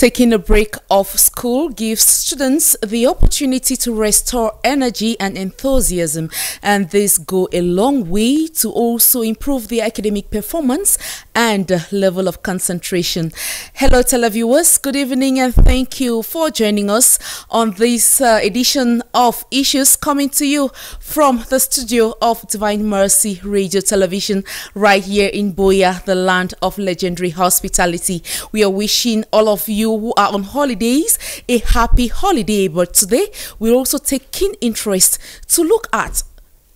Taking a break off school gives students the opportunity to restore energy and enthusiasm, and this go a long way to also improve the academic performance and level of concentration. Hello televiewers, good evening and thank you for joining us on this edition of Issues, coming to you from the studio of Divine Mercy Radio Television right here in Boya, the land of legendary hospitality. We are wishing all of you who are on holidays a happy holiday, but today we also take keen interest to look at,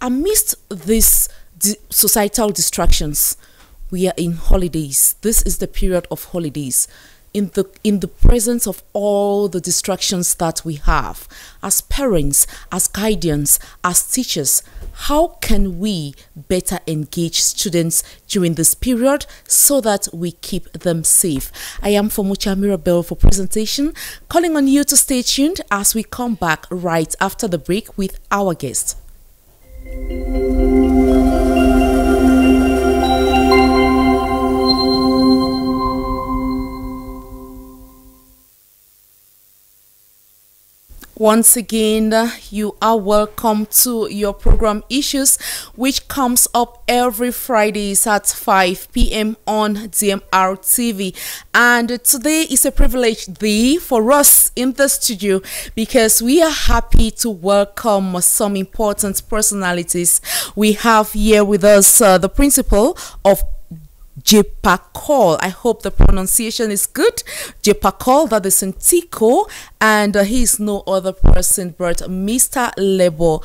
amidst these societal distractions, we are in holidays. This is the period of holidays. In the presence of all the distractions that we have as parents, as guardians, as teachers, how can we better engage students during this period so that we keep them safe? I am Fomucha Mirabel for presentation, calling on you to stay tuned as we come back right after the break with our guest. Once again, you are welcome to your program Issues, which comes up every Fridays at 5 p.m. on DMR TV. And today is a privilege day for us in the studio because we are happy to welcome some important personalities. We have here with us the principal of Jepakol. I hope the pronunciation is good. Jepakol, that is in Tico, and he is no other person but Mr. Lebo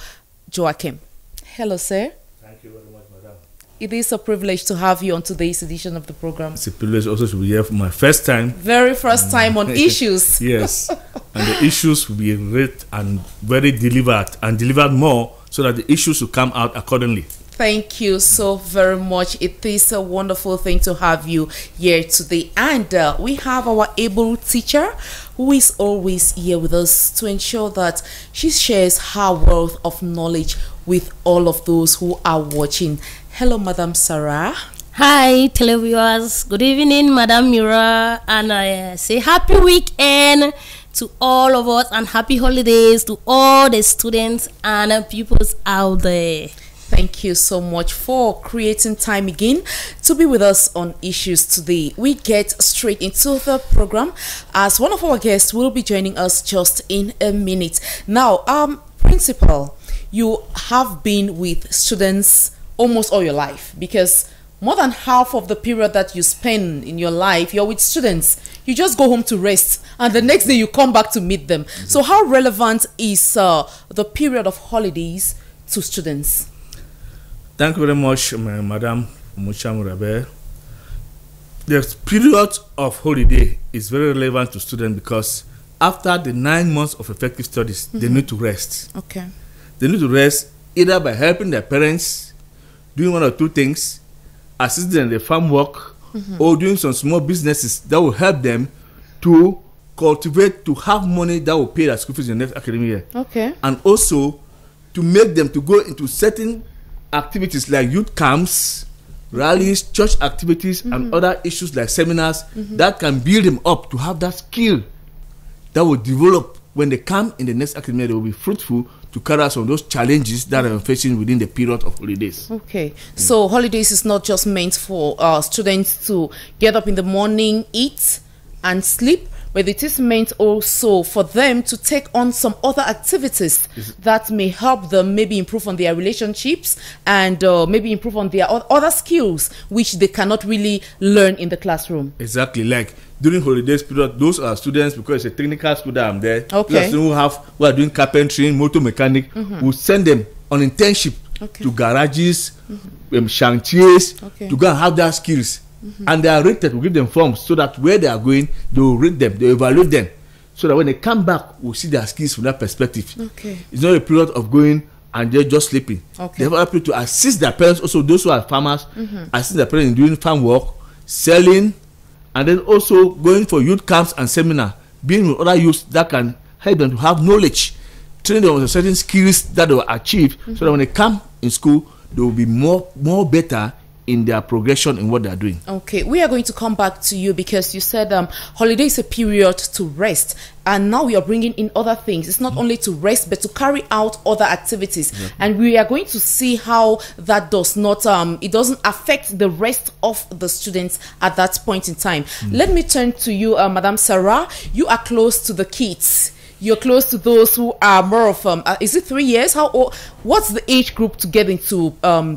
Joachim. Hello, sir. Thank you very much, madam. It is a privilege to have you on today's edition of the program. It's a privilege also to be here for my first time. Very first time on Issues. Yes, and the issues will be read and very delivered more so that the issues will come out accordingly. Thank you so very much. It is a wonderful thing to have you here today. And we have our able teacher who is always here with us to ensure that she shares her wealth of knowledge with all of those who are watching. Hello, Madam Sarah. Hi, televiewers. Good evening, Madam Mira. And I say happy weekend to all of us and happy holidays to all the students and pupils out there. Thank you so much for creating time again to be with us on Issues today. We get straight into the program as one of our guests will be joining us just in a minute. Now, Principal, you have been with students almost all your life because more than half of the period that you spend in your life, you're with students. You just go home to rest and the next day you come back to meet them. Mm-hmm. So how relevant is the period of holidays to students? Thank you very much, Madam Muchamurabe. The period of holiday is very relevant to students because after the 9 months of effective studies, they need to rest. Okay. They need to rest either by helping their parents, doing one or two things, assisting in the farm work, or doing some small businesses that will help them to cultivate, to have money that will pay their school fees in the next academic year. Okay. And also to make them to go into certain activities like youth camps, rallies, church activities, and other issues like seminars that can build them up to have that skill that will develop when they come in the next academic year. They will be fruitful to carry out some of those challenges that are facing within the period of holidays. Okay, so holidays is not just meant for students to get up in the morning, eat, and sleep, but it is meant also for them to take on some other activities that may help them maybe improve on their relationships and maybe improve on their other skills which they cannot really learn in the classroom. Exactly, like during holidays period, those are students, because it's a technical school that I'm there. Okay. Who are doing carpentry, motor mechanic, we send them on internship to garages, chantiers, to go and have their skills. And they are rated. We give them forms so that where they are going, they will rate them, they will evaluate them, so that when they come back, we'll see their skills from that perspective. Okay. It's not a period of going and they're just sleeping. Okay. They have other people to assist their parents, also those who are farmers, assist their parents in doing farm work, selling, and then also going for youth camps and seminar, being with other youths that can help them to have knowledge, train them on certain skills that they will achieve, so that when they come in school, they will be more better in their progression in what they are doing. Okay, we are going to come back to you because you said holiday is a period to rest, and now we are bringing in other things. It's not only to rest but to carry out other activities, and we are going to see how that does not it doesn't affect the rest of the students at that point in time. Let me turn to you, Madam Sarah. You are close to the kids. You're close to those who are more of is it 3 years? How old? What's the age group to get into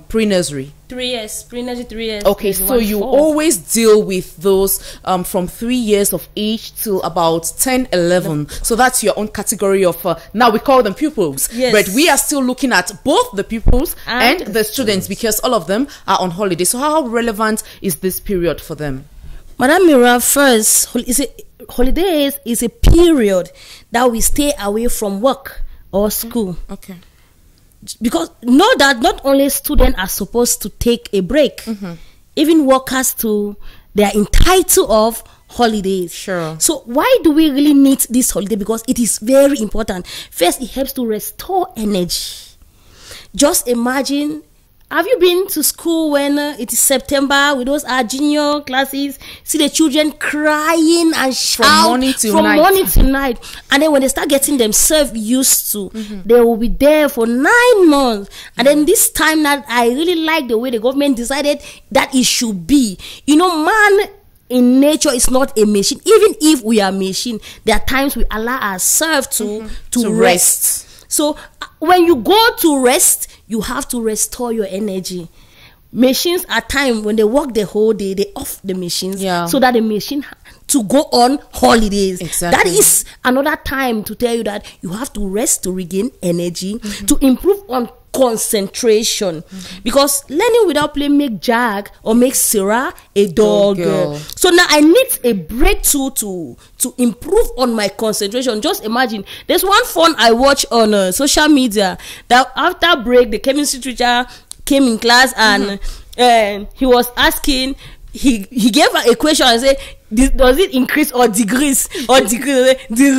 pre-nursery? 3 years, pre-nursery 3 years. Okay, so you always deal with those from 3 years of age till about 10, 11. So that's your own category of, now we call them pupils. Yes. But we are still looking at both the pupils and the students because all of them are on holiday. So how relevant is this period for them? Madam Mira, first, holidays is a period that we stay away from work or school. Okay. Because know that not only students are supposed to take a break, even workers too, they are entitled of holidays. Sure. So why do we really need this holiday? Because it is very important. First, it helps to restore energy. Just imagine, have you been to school when it is September with those junior classes? See the children crying and shout from morning to night. And then when they start getting themselves used to, they will be there for 9 months. And then this time that I really like the way the government decided that it should be. You know, man in nature is not a machine. Even if we are machine, there are times we allow ourselves to rest. So when you go to rest, you have to restore your energy. Machines at times when they work the whole day, they off the machines so that the machine to go on holidays. Exactly. That is another time to tell you that you have to rest to regain energy, to improve on concentration, because learning without play make Jack or make Sarah a dog. So now I need a breakthrough to improve on my concentration. Just imagine, there's one fun I watch on social media that after break the chemistry teacher came in class and he was asking, he gave her a question and said, does it increase or decrease? Or decrease? They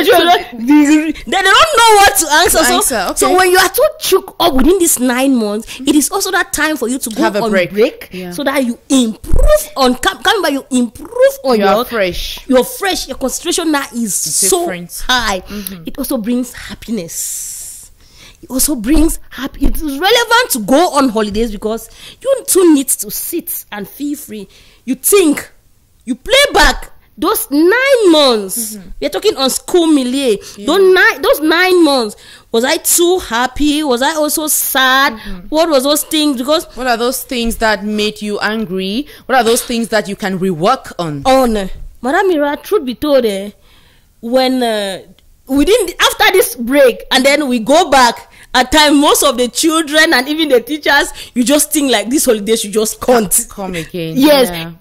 don't know what to answer. So when you are too choked up within these 9 months, it is also that time for you to go have a on break. So that you improve on coming back. You improve on your fresh. Your concentration now is different. So high. It also brings happiness. It also brings happy. It is relevant to go on holidays because you too need to sit and feel free. You think, you play back those 9 months. We are talking on school milieu. Those 9 months. Was I too happy? Was I also sad? What was those things? Because what are those things that made you angry? What are those things that you can rework on? Madam Mira, truth be told, when after this break and then we go back. At times, most of the children and even the teachers, you just think like this holiday should just come again. Yes,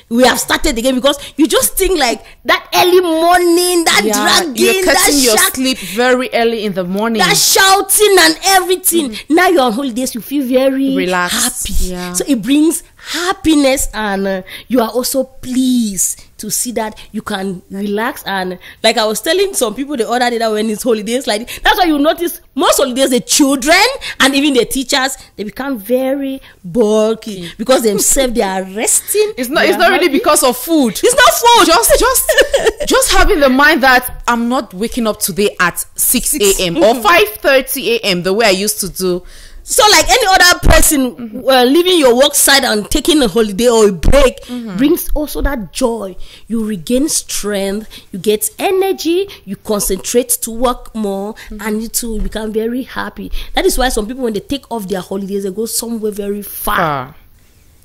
we have started again because you just think like that early morning, that dragging, you're cutting your sleep very early in the morning, that shouting and everything. Now you're on holidays, you feel very relaxed, happy. So it brings happiness, and you are also pleased to see that you can relax. And like I was telling some people the other day that when it's holidays like this, that's why you notice most holidays the children and even the teachers, they become very bulky because themselves they are resting. It's not really because of food. It's not food. Just having the mind that I'm not waking up today at 6 a.m. or 5:30 a.m. the way I used to do. So like any other person leaving your work site and taking a holiday or a break brings also that joy. You regain strength, you get energy, you concentrate to work more, and you too become very happy. That is why some people, when they take off their holidays, they go somewhere very far.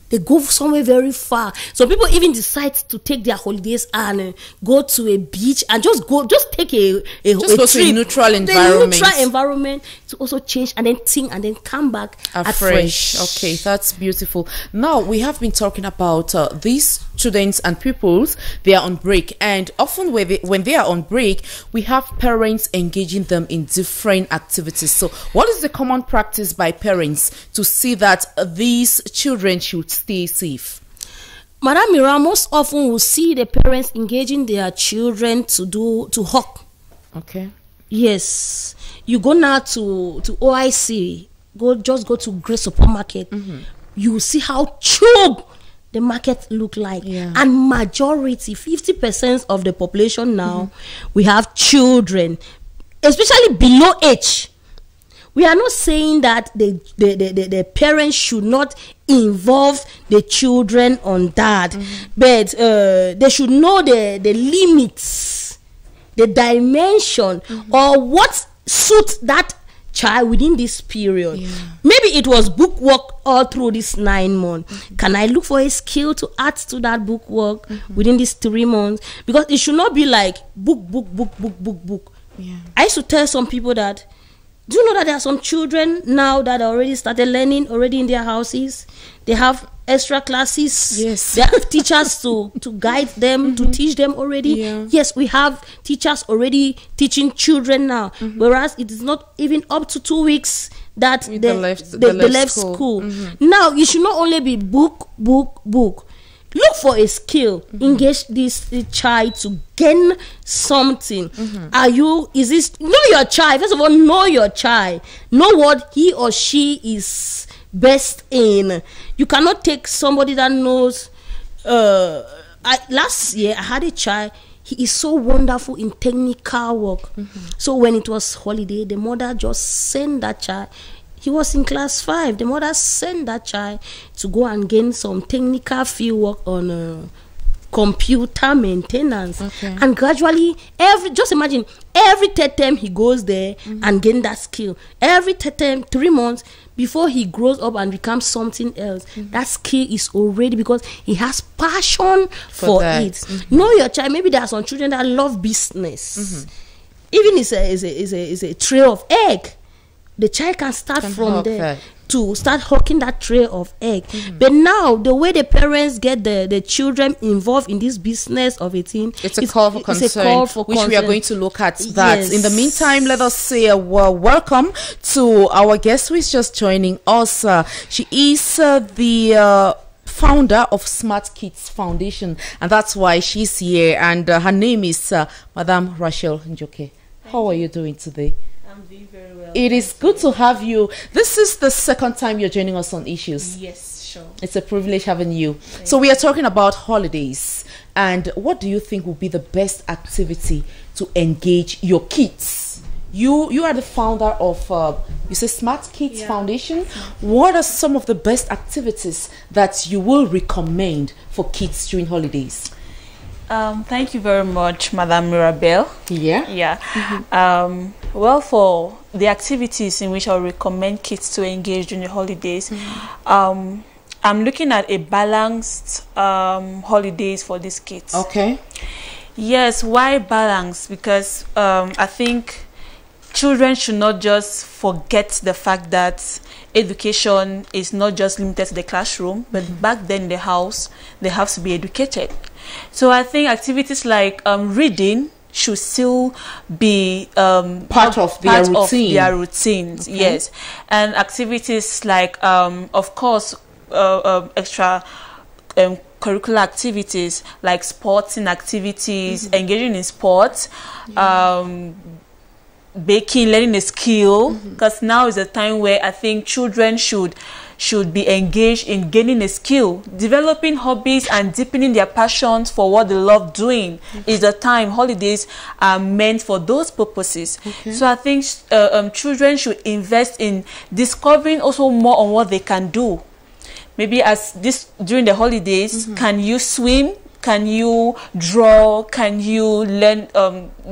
They go somewhere very far. Some people even decide to take their holidays and go to a beach and just take a go to a neutral environment to also change and then think and then come back fresh. Okay, that's beautiful. Now we have been talking about these students and pupils. They are on break, and often when they are on break, we have parents engaging them in different activities. So what is the common practice by parents to see that these children should stay safe? Madam Mira, most often we see the parents engaging their children to hawk. Okay. Yes. You go now to OIC, go to Great Supermarket. you see how choked the market look like. And majority, 50% of the population now, we have children, especially below age. We are not saying that the parents should not involve the children on that, but they should know the limits, the dimension, or what suits that child within this period. Maybe it was book work all through this 9 months. Can I look for a skill to add to that book work within these 3 months? Because it should not be like book. I used to tell some people that, do you know that there are some children now that already started learning already in their houses? They have extra classes. They have teachers to guide them, to teach them already. Yes, we have teachers already teaching children now. Whereas it is not even up to 2 weeks that they left school. Now, it should not only be book. Look for a skill. Engage this child to gain something. Know your child. First of all, know your child. Know what he or she is best in. You cannot take somebody that knows. Last year, I had a child. He is so wonderful in technical work. So when it was holiday, the mother just sent that child. He was in class 5. The mother sent that child to go and gain some technical field work on computer maintenance. And gradually, just imagine, every third term he goes there and gain that skill. Every third term, 3 months, before he grows up and becomes something else, that skill is already, because he has passion for it. Know your child. Maybe there are some children that love business. Even is a tray of egg. The child can start from there to start hawking that tray of egg. But now, the way the parents get the children involved in this business of a thing, it's a call for concern, which we are going to look at that. In the meantime, let us say a welcome to our guest who is just joining us. She is the founder of Smart Kids Foundation, and that's why she's here. And her name is Madam Rachel Njoke. How are you doing today? I'm doing very well. It is good to have you. This is the second time you're joining us on Issues. Yes, sure. It's a privilege having you. So we are talking about holidays. And what do you think will be the best activity to engage your kids? You are the founder of, you say Smart Kids Foundation. What are some of the best activities that you will recommend for kids during holidays? Thank you very much, Madam Mirabel. Yeah. Well, for the activities in which I recommend kids to engage during the holidays, I'm looking at a balanced holidays for these kids. Okay. Yes, why balance? Because I think children should not just forget the fact that education is not just limited to the classroom, but back then in the house, they have to be educated. So I think activities like reading should still be part of their routines. Okay. Yes, and activities like, of course, extra curricular activities like sporting activities, engaging in sports, baking, learning a skill, because now is a time where I think children should be engaged in gaining a skill, developing hobbies and deepening their passions for what they love doing. Is the time. Holidays are meant for those purposes. So I think children should invest in discovering also more on what they can do. Maybe during the holidays, can you swim? Can you draw? Can you learn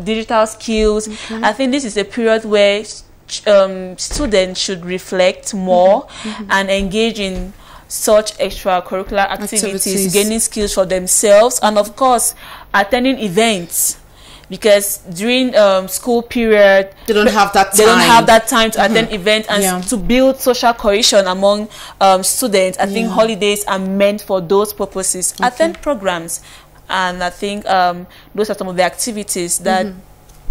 digital skills? I think this is a period where students should reflect more and engage in such extracurricular activities, gaining skills for themselves, and of course attending events, because during school period they don't have that time. They don't have that time to attend events and to build social cohesion among students. I think holidays are meant for those purposes. Attend programs, and I think those are some of the activities that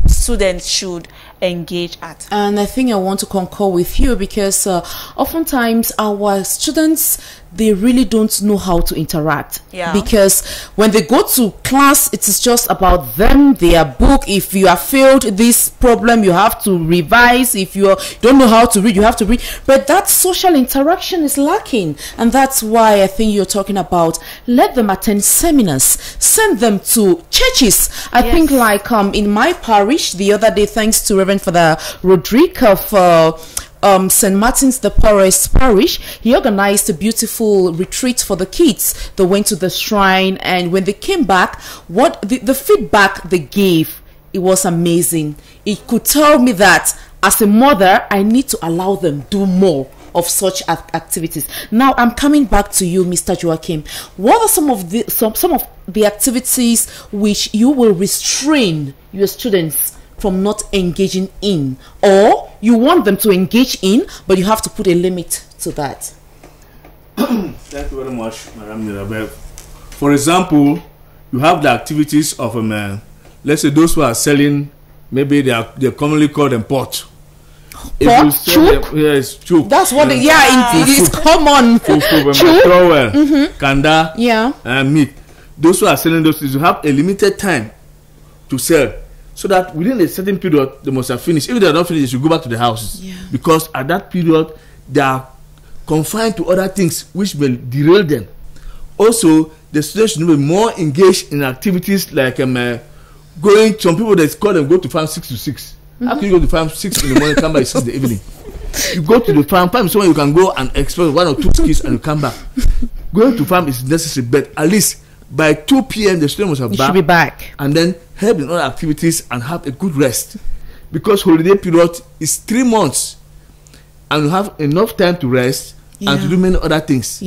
students should engage at. And I think I want to concur with you because oftentimes our students, they really don't know how to interact. Yeah. Because when they go to class, it is just about them, their book. If you have failed this problem, you have to revise. If you don't know how to read, you have to read. But that social interaction is lacking. And that's why I think you're talking about let them attend seminars, send them to churches. I think like in my parish the other day, thanks to Reverend Father Rodrigue of St. Martin's the Poorest Parish, he organized a beautiful retreat for the kids. They went to the shrine, and when they came back, what the feedback they gave, it was amazing. It could tell me that as a mother, I need to allow them do more of such activities. Now I'm coming back to you, Mr. Joachim. What are some of the activities which you will restrain your students from not engaging in, or you want them to engage in, but you have to put a limit to that? Thank you very much, Madam Mirabel. For example, you have the activities of let's say those who are selling, maybe they're commonly called them pot. Chook? Yes, chook. That's what it is common. Chook, kanda, and meat. Those who are selling those things, you have a limited time to sell, so that within a certain period they must have finished. If they are not finished, they should go back to the houses, because at that period they are confined to other things which will derail them. Also, the students should be more engaged in activities like going. Some people, they call them go to farm 6 to 6. How can you go to farm 6 in the morning, come back 6 in the evening? You go to the farm somewhere you can go and explore 1 or 2 skills and you come back. Going to farm is necessary, but at least by 2 p.m. the student must have should be back, and then help in other activities and have a good rest, because holiday period is 3 months and you have enough time to rest and to do many other things.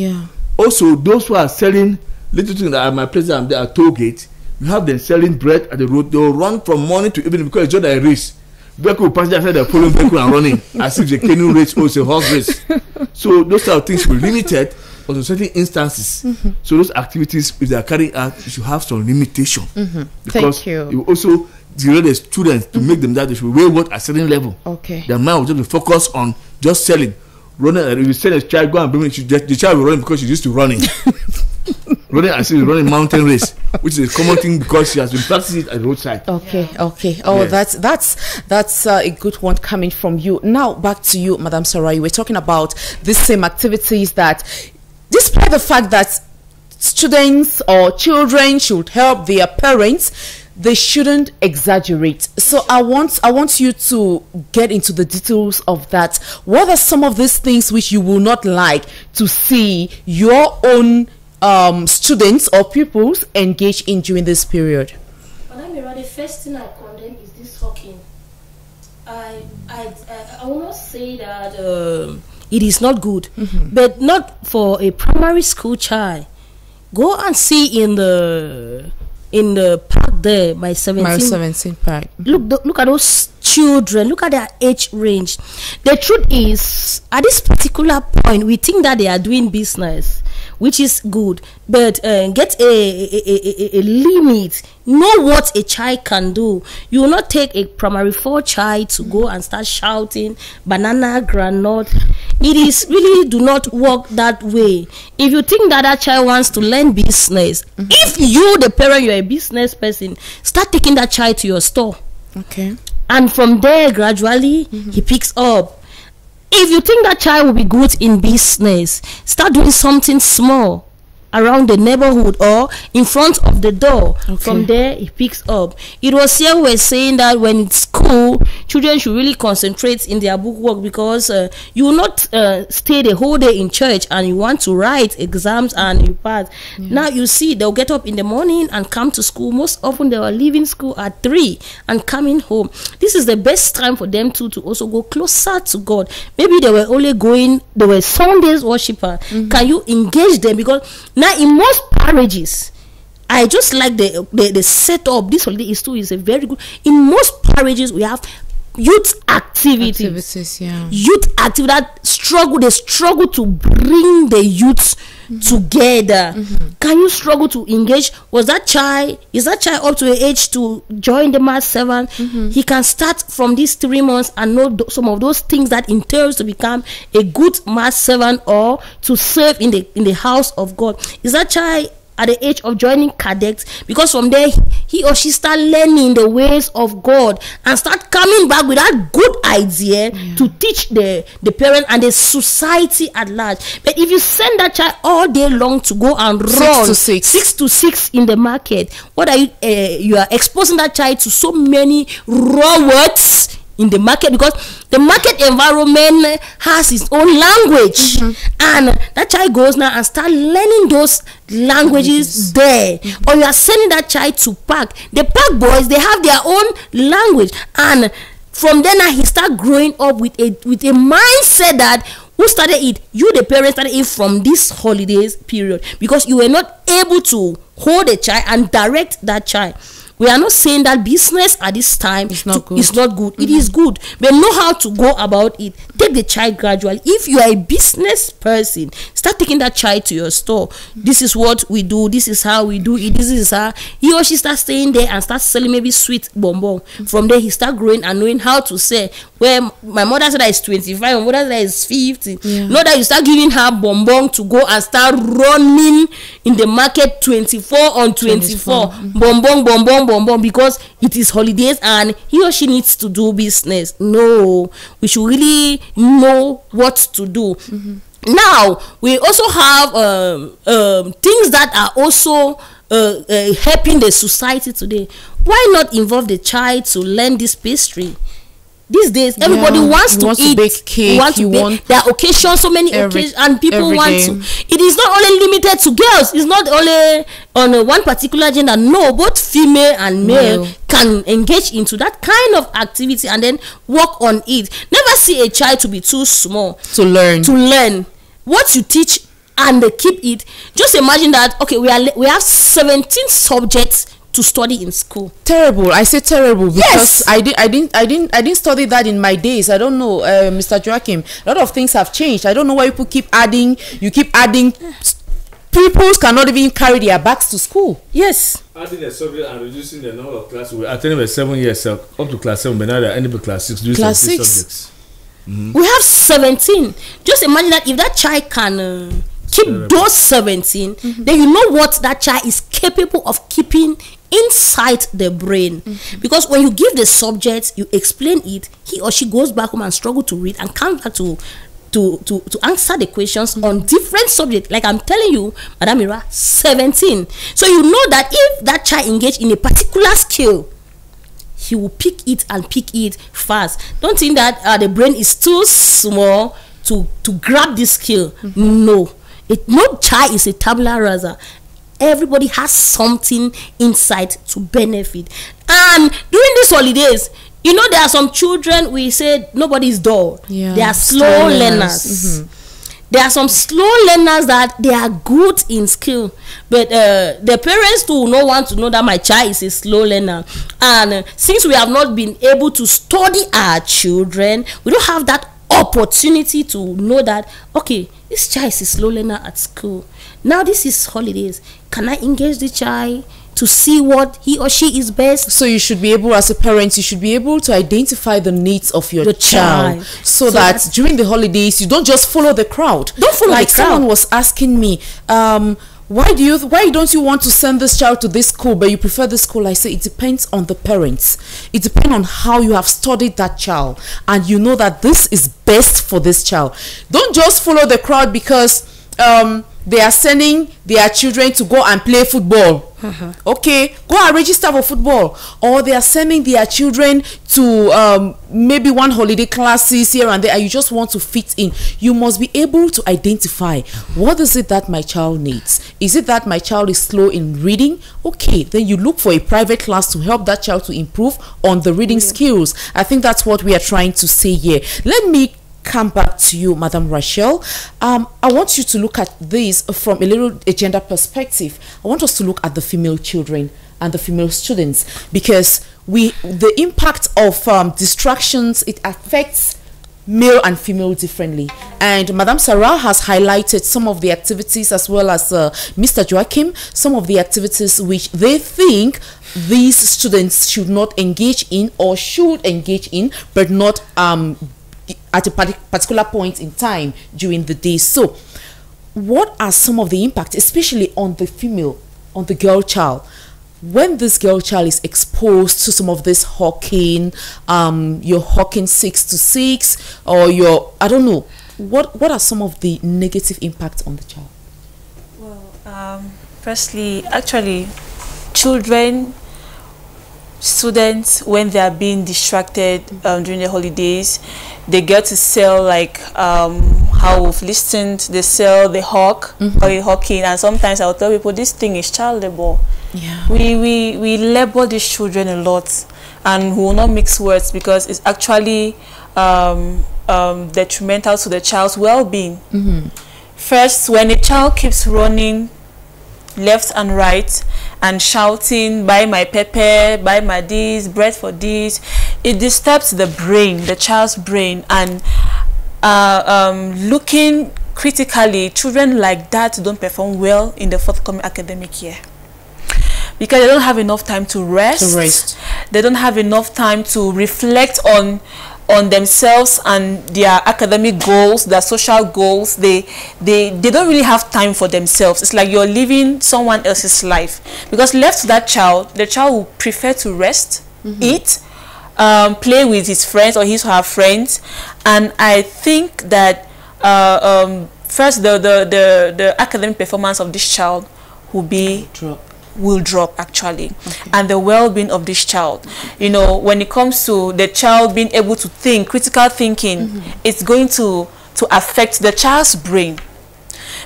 Also, those who are selling little things at my place, I'm there at toll gate, you have them selling bread at the road. They will run from morning to evening because it's just a race. Vehicle pass outside, they're following vehicle and running as if the canoe race or it's a horse race. So those type of things will be limited on certain instances. So those activities, if they are carrying out, you should have some limitation. Because Thank you. You also derail the students to make them that they should weigh what at a certain level. Their mind will just be focused on just selling. Running, if you send a child, go and bring it, the child will run because she's used to running. Running as if running mountain race, which is a common thing because she has been practicing it at the roadside. Oh, that's a good one coming from you. Now back to you, Madam Sarai. We're talking about these same activities that, despite the fact that students or children should help their parents, they shouldn't exaggerate. So I want you to get into the details of that. What are some of these things which you will not like to see your own students or pupils engage in during this period? Madam Mira, the first thing I condemn is this hawking. I will not say that it is not good, but not for a primary school child. Go and see in the park there by 17 park. Look at those children. Look at their age range. The truth is, at this particular point, we think that they are doing business, which is good, but get a limit. Know what a child can do. You will not take a primary 4 child to go and start shouting banana, granite. It is really do not work that way. If you think that child wants to learn business, if you, the parent, you're a business person, start taking that child to your store. And from there, gradually, he picks up. If you think that child will be good in business, start doing something small around the neighborhood or in front of the door. From there, he picks up. It was here we were saying that when it's school, children should really concentrate in their book work, because you will not stay the whole day in church and you want to write exams and you pass. Now you see, they'll get up in the morning and come to school. Most often they are leaving school at 3 and coming home. This is the best time for them to also go closer to God. Maybe they were only going, they were Sundays worshiper. Can you engage them? Because now in most parishes, I just like the setup. This holiday is a very good. In most parishes, we have youth activities, youth activity, that they struggle to bring the youth together. Can you struggle to engage? Is that child up to an age to join the math 7? He can start from these 3 months and know some of those things that entails to become a good math 7 or to serve in the house of God. Is that child at the age of joining cadets? Because from there he or she start learning the ways of God and start coming back with that good idea to teach the parent and the society at large. But if you send that child all day long to go and run 6 to 6 in the market, what are you are exposing that child to so many raw words in the market, because the market environment has its own language, and that child goes now and start learning those languages there. Or you are sending that child to park. The park boys, they have their own language, and from then on he start growing up with a mindset that who started it? You, the parents, started it from this holidays period, because you were not able to hold a child and direct that child. We are not saying that business at this time is not good. It is good, but know how to go about it. Take the child gradually. If you are a business person, start taking that child to your store. This is what we do. This is how we do it. This is how he or she starts staying there and start selling maybe sweet bonbon. From there, he start growing and knowing how to sell. Where my mother said that is 25, my mother said that is 50. Not that you start giving her bonbon to go and start running in the market 24 on 24. Bonbon, because it is holidays and he or she needs to do business. No, we should really know what to do. Now we also have things that are also helping the society today. Why not involve the child to learn this pastry? These days, everybody wants to eat, bake cake, there are occasions, so many occasions, and people want to. It is not only limited to girls. It's not only on one particular gender. No, both female and male can engage into that kind of activity and then work on it. Never see a child to be too small to learn what you teach and they keep it. Just imagine that. Okay, we have 17 subjects to study in school. Terrible. I say terrible because I didn't study that in my days. I don't know, Mr. Joachim. A lot of things have changed. I don't know why people keep adding. You keep adding. Pupils cannot even carry their bags to school. Yes. Adding a subject and reducing the number of classes. We attended with 7 years up to class 7, but now they're ending with class 6. Class 6 subjects. We have 17. Just imagine that if that child can keep those 17, then you know what that child is capable of keeping inside the brain. Because when you give the subject, you explain it, he or she goes back home and struggle to read and comes back to answer the questions on different subjects. Like I'm telling you, Madam Mira, 17. So you know that if that child engaged in a particular skill, he will pick it and pick it fast. Don't think that the brain is too small to grab this skill. No child is a tabula rasa. Everybody has something inside to benefit. And during these holidays, you know, there are some children, we said nobody's dull. They are slow learners. There are some slow learners that they are good in skill, but the parents do not want to know that my child is a slow learner. And since we have not been able to study our children, we don't have that opportunity to know that, okay, this child is a slow learner at school. Now this is holidays. Can I engage the child to see what he or she is best? So you should be able, as a parent, you should be able to identify the needs of your child. So that during the holidays, you don't just follow the crowd. Don't follow the crowd. Like someone was asking me, why don't you want to send this child to this school but you prefer this school? I say it depends on the parents. It depends on how you have studied that child and you know that this is best for this child. Don't just follow the crowd because they are sending their children to go and play football. Okay, go and register for football. Or they are sending their children to maybe one holiday classes here and there, and you just want to fit in. You must be able to identify, what is it that my child needs? Is it that my child is slow in reading? Okay, then you look for a private class to help that child to improve on the reading skills. I think that's what we are trying to say here. Let me come back to you, Madam Rachel. I want you to look at this from a gender perspective. I want us to look at the female children and the female students, because the impact of distractions, it affects male and female differently. And Madam Sarah has highlighted some of the activities, as well as Mr. Joachim, some of the activities which they think these students should not engage in, or should engage in, but not at a particular point in time during the day. So what are some of the impacts, especially on the female, on the girl child, when this girl child is exposed to some of this hawking, your hawking 6 to 6, or your, I don't know, what are some of the negative impacts on the child? Well, firstly, actually, children, students, when they are being distracted during the holidays, they get to sell, like how we've listened, they sell the hawk or the hawking, and sometimes I'll tell people this thing is child labor. Yeah. We label these children a lot, and we will not mix words, because it's actually detrimental to the child's well-being. First, when a child keeps running left and right and shouting, buy my pepper, buy my this, bread for this, it disturbs the brain, the child's brain. And looking critically, children like that don't perform well in the forthcoming academic year, because they don't have enough time to rest. They don't have enough time to reflect on themselves and their academic goals, their social goals. They don't really have time for themselves. It's like you're living someone else's life, because left to that child, the child will prefer to rest, eat, play with his friends or his or her friends. And I think that first the academic performance of this child will drop actually. And the well-being of this child, you know, when it comes to the child being able to think, critical thinking, it's going to affect the child's brain,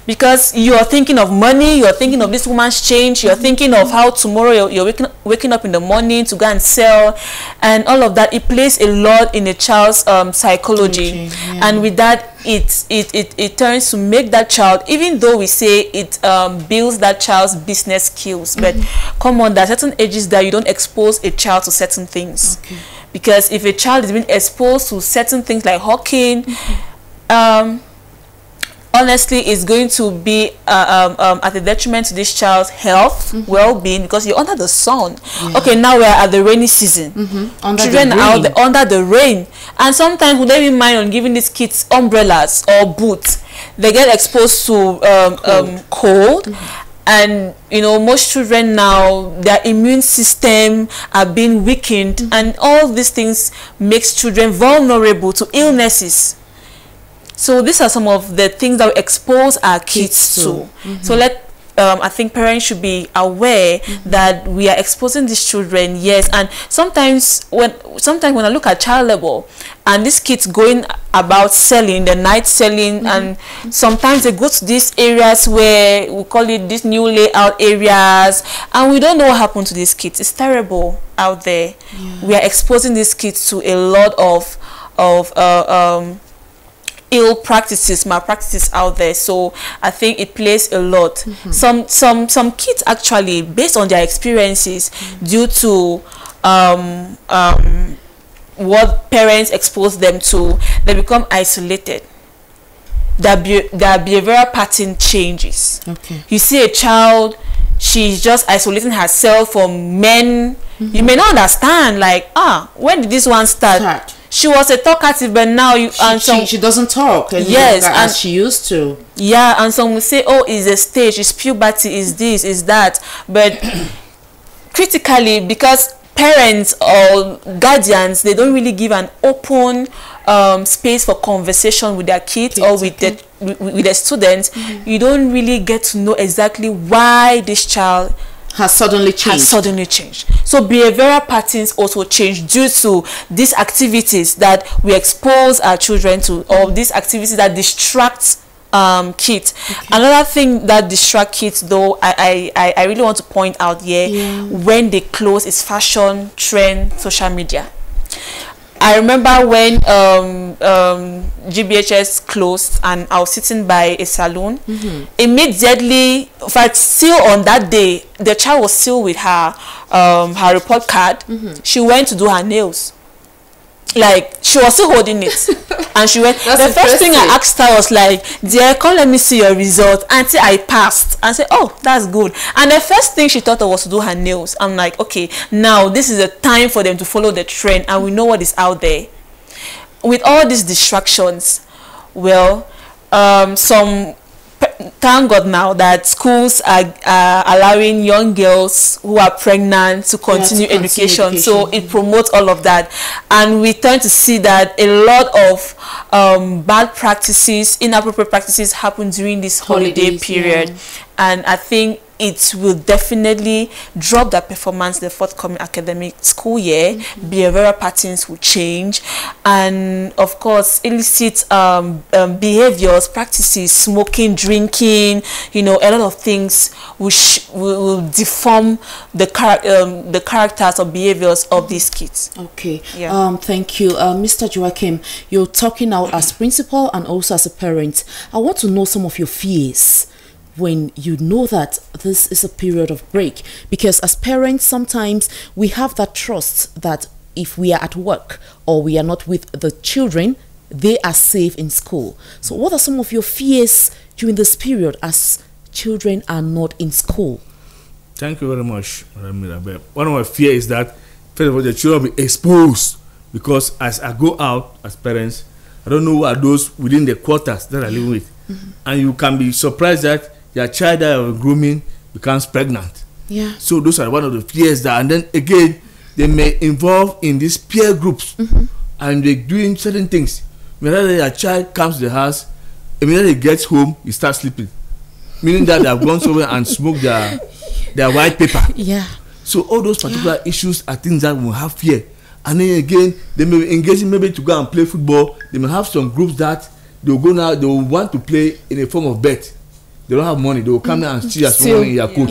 because you are thinking of money, you are thinking of this woman's change, you are thinking of how tomorrow you're waking up in the morning to go and sell, and all of that. It plays a lot in a child's psychology. And with that, it turns to make that child, even though we say it builds that child's business skills, but come on, there are certain ages that you don't expose a child to certain things. Because if a child is being exposed to certain things like hawking, honestly, it's going to be at a detriment to this child's health, well-being, because you're under the sun. Okay, now we're at the rainy season. Children are out under the rain, and sometimes we don't even mind on giving these kids umbrellas or boots. They get exposed to cold. And you know, most children now, their immune system are being weakened, and all these things makes children vulnerable to illnesses. So these are some of the things that we expose our kids to. So I think parents should be aware that we are exposing these children, yes. And sometimes when I look at child labor and these kids going about selling, the night selling, and sometimes they go to these areas where we call it these new layout areas, and we don't know what happened to these kids. It's terrible out there. We are exposing these kids to a lot of ill practices, malpractices out there. So I think it plays a lot. Some kids actually, based on their experiences, due to what parents expose them to, they become isolated. Their behavioral pattern changes. You see a child, she's just isolating herself from men. You may not understand, like, when did this one start? She was a talkative, but now she doesn't talk as she used to. And some will say, oh, it's a stage, it's puberty, is this, is that. But critically, because parents or guardians, they don't really give an open space for conversation with their kids or with the students, you don't really get to know exactly why this child has suddenly changed. So behavioral patterns also change due to these activities that we expose our children to, or these activities that distract kids. Another thing that distract kids, though, I really want to point out here, when they close, is fashion, trend, social media. I remember when GBHS closed and I was sitting by a salon. Immediately, in fact, still on that day, the child was still with her her report card. She went to do her nails. Like, she was still holding it. And she went. The first thing I asked her was like, dear, come let me see your result. Until I passed. And said, oh, that's good. And the first thing she thought of was to do her nails. I'm like, okay, now this is the time for them to follow the trend. And we know what is out there. With all these distractions, well, thank God now that schools are allowing young girls who are pregnant to continue education. So it promotes all of that. And we tend to see that a lot of bad practices, inappropriate practices happen during this holiday period. And I think it will definitely drop the performance the forthcoming academic school year. Behavioral patterns will change, and of course illicit behaviors, practices, smoking, drinking, you know, a lot of things will deform the characters or behaviors of these kids. Okay. Thank you, Mr. Joachim. You're talking now as principal and also as a parent. I want to know some of your fears when you know that this is a period of break, because as parents sometimes we have that trust that if we are at work or we are not with the children, they are safe in school. So what are some of your fears during this period as children are not in school? Thank you very much, Madam Mirabe. One of my fears is that first of all the children will be exposed, because as I go out as parents, I don't know who are those within the quarters that I live with. And you can be surprised that your child that you're grooming becomes pregnant. So those are one of the fears that, and then again, they may involve in these peer groups and they're doing certain things. Whenever your child comes to the house, immediately he gets home, he starts sleeping. Meaning that they have gone somewhere and smoked their white paper. So all those particular issues are things that will have fear. And then again, they may be engaging maybe to go and play football. They may have some groups that they will go now, they will want to play in a form of bet. They don't have money. They will come down and steal some money in your coat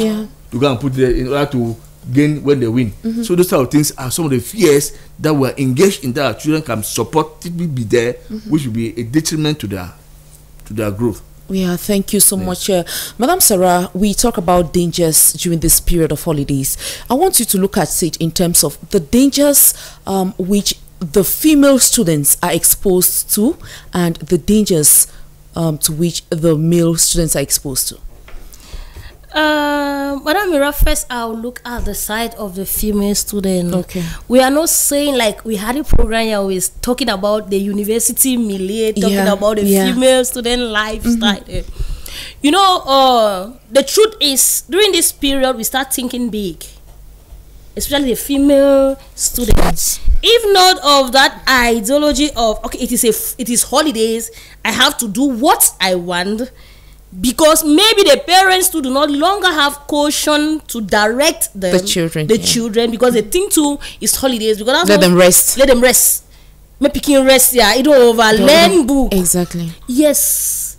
to go and put it in order to gain when they win. So those type of things are some of the fears that we are engaged in, that our children can supportively be there, which will be a detriment to their growth. Thank you so much. Madam Sarah, we talk about dangers during this period of holidays. I want you to look at it in terms of the dangers which the female students are exposed to and the dangers to which the male students are exposed to. Madam Mira, first I'll look at the side of the female student. Okay. We are not saying like we had a program here we was talking about the university milieu, talking about the female student lifestyle. You know, the truth is during this period we start thinking big, especially the female students. If not of that ideology of okay, it is holidays, I have to do what I want, because maybe the parents too do not longer have caution to direct them, the children, because they think too it's holidays, because let them rest, make picking rest, it don't over learn book. Exactly. Yes.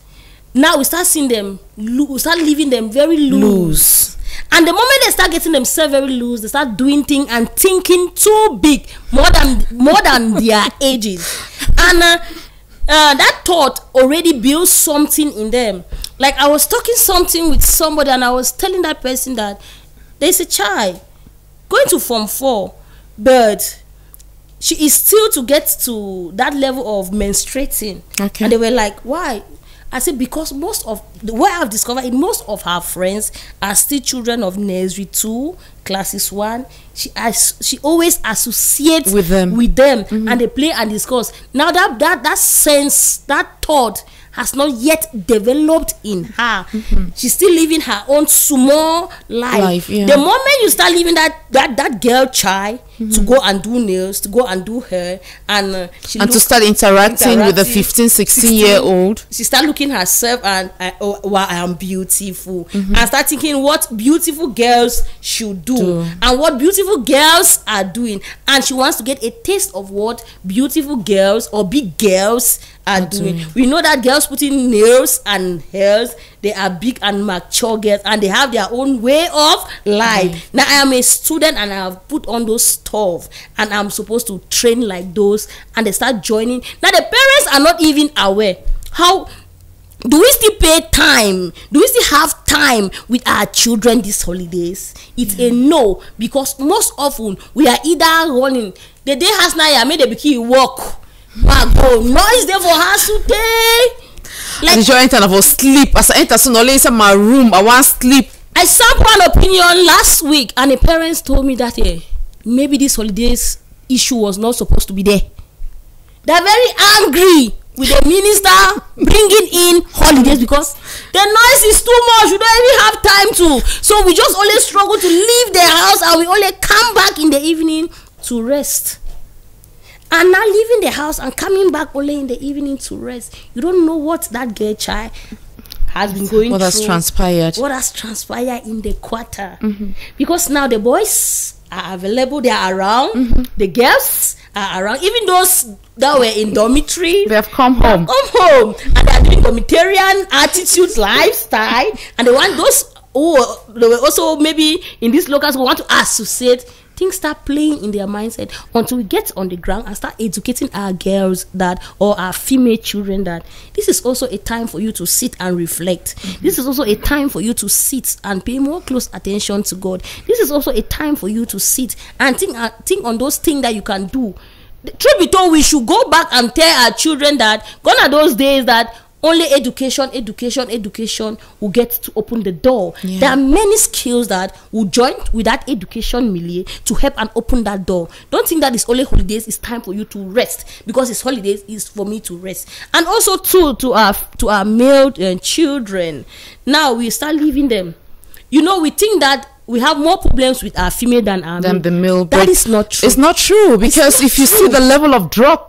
Now we start seeing them, we start leaving them very loose. And the moment they start getting themselves very loose, they start doing things and thinking too big, more than their ages. And that thought already builds something in them. Like I was talking something with somebody and I was telling that person that there's a child going to Form 4, but she is still to get to that level of menstruating. Okay. And they were like, why? I said, because most of the way I've discovered it, most of her friends are still children of nursery 2, classes 1. She always associates with them, and they play and discuss. Now that sense, that thought has not yet developed in her. She's still living her own small life. The moment you start living that girl child to go and do nails, to go and do hair, and to start interacting with the 15-16-year-old, she start looking herself and I am beautiful, and start thinking what beautiful girls should do and what beautiful girls are doing, and she wants to get a taste of what beautiful girls or big girls are doing. We know that girls putting nails and hairs, they are big and mature girls and they have their own way of life. Now I am a student and I have put on those stuff, and I'm supposed to train like those, and they start joining. Now the parents are not even aware. How do we still pay time? Do we still have time with our children these holidays? It's a no, because most often we are either running. The day has now I made the bikini walk. Go noise there for us today. Like, I enter for sleep. As I enter soon, only in my room, I want sleep. I sampled an opinion last week, and the parents told me that maybe this holidays issue was not supposed to be there. They're very angry with the minister bringing in holidays because the noise is too much. We don't even have time to. So we just only struggle to leave the house, and we only come back in the evening to rest. And now leaving the house and coming back only in the evening to rest. You don't know what that girl child has been going through. What has transpired. What has transpired in the quarter. Because now the boys are available, they are around. The girls are around. Even those that were in dormitory, they have come home. And they are doing dormitarian attitudes, lifestyle. And they want those who they were also maybe in these locals who want to associate. Things start playing in their mindset until we get on the ground and start educating our girls that, or our female children, that this is also a time for you to sit and reflect. This is also a time for you to sit and pay more close attention to God. This is also a time for you to sit and think on those things that you can do. Truth be told, we should go back and tell our children that gone are those days that only education will get to open the door. There are many skills that will join with that education milieu to help and open that door. Don't think that it's only holidays. It's time for you to rest, because it's holidays is for me to rest. And also too, to our male children, now we start leaving them. You know, we think that we have more problems with our female than the male. That is not true. It's not true, because if you see the level of drug